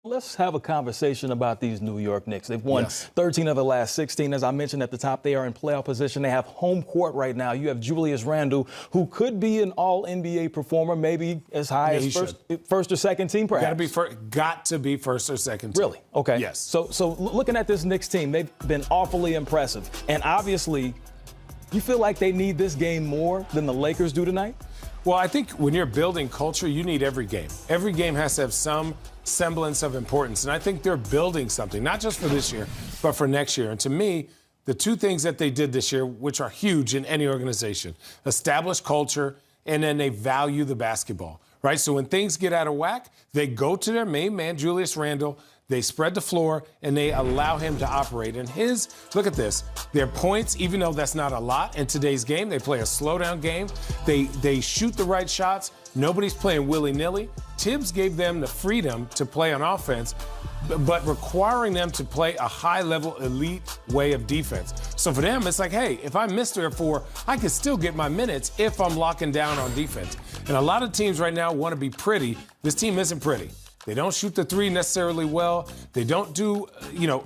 Let's have a conversation about these New York Knicks. They've won Yes. 13 of the last 16. As I mentioned at the top, they are in playoff position. They have home court right now. You have Julius Randle, who could be an all-NBA performer, maybe as high as first or second team, perhaps. Got to be first or second team. Really? Okay. Yes. So looking at this Knicks team, they've been awfully impressive. And obviously, you feel like they need this game more than the Lakers do tonight? Well, I think when you're building culture, you need every game. Every game has to have some semblance of importance. And I think they're building something, not just for this year, but for next year. And to me, the two things that they did this year, which are huge in any organization, establish culture, and then they value the basketball, right? So when things get out of whack, they go to their main man, Julius Randle, they spread the floor, and they allow him to operate. And look at this, their points, even though that's not a lot in today's game, they play a slow-down game. They shoot the right shots. Nobody's playing willy-nilly. Tibbs gave them the freedom to play on offense, but requiring them to play a high-level elite way of defense. So for them, it's like, hey, if I miss 3 or 4, I can still get my minutes if I'm locking down on defense. And a lot of teams right now want to be pretty. This team isn't pretty. They don't shoot the 3 necessarily well. They don't do,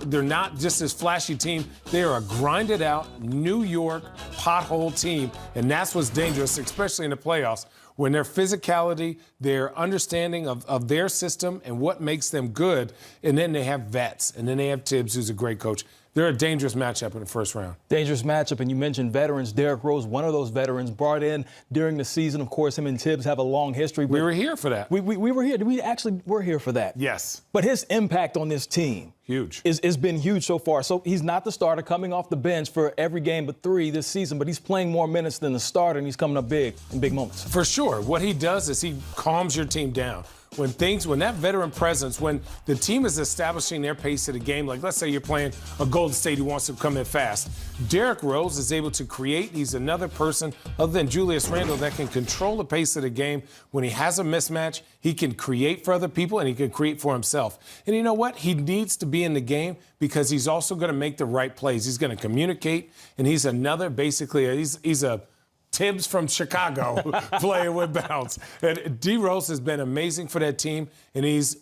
they're not just this flashy team. They are a grinded out New York pothole team. And that's what's dangerous, especially in the playoffs, when their physicality, their understanding of their system and what makes them good. And then they have vets. And then they have Tibbs, who's a great coach. They're a dangerous matchup in the first round. Dangerous matchup, and you mentioned veterans. Derrick Rose, one of those veterans, brought in during the season. Of course, him and Tibbs have a long history. We were here for that. We were here. We actually were here for that. Yes. But his impact on this team has been huge so far. So he's not the starter coming off the bench for every game but 3 this season, but he's playing more minutes than the starter, and he's coming up big in big moments. For sure. What he does is he calms your team down. When that veteran presence, when the team is establishing their pace of the game, like let's say you're playing a Golden State who wants to come in fast, Derrick Rose is able to create. He's another person other than Julius Randle that can control the pace of the game. When he has a mismatch, he can create for other people and he can create for himself. And you know what? He needs to be in the game because he's also going to make the right plays. He's going to communicate, and he's another he's a Tibbs from Chicago playing with bounce. And D. Rose has been amazing for that team, and he's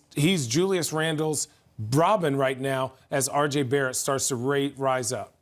Julius Randle's Robin right now as R.J. Barrett starts to rise up.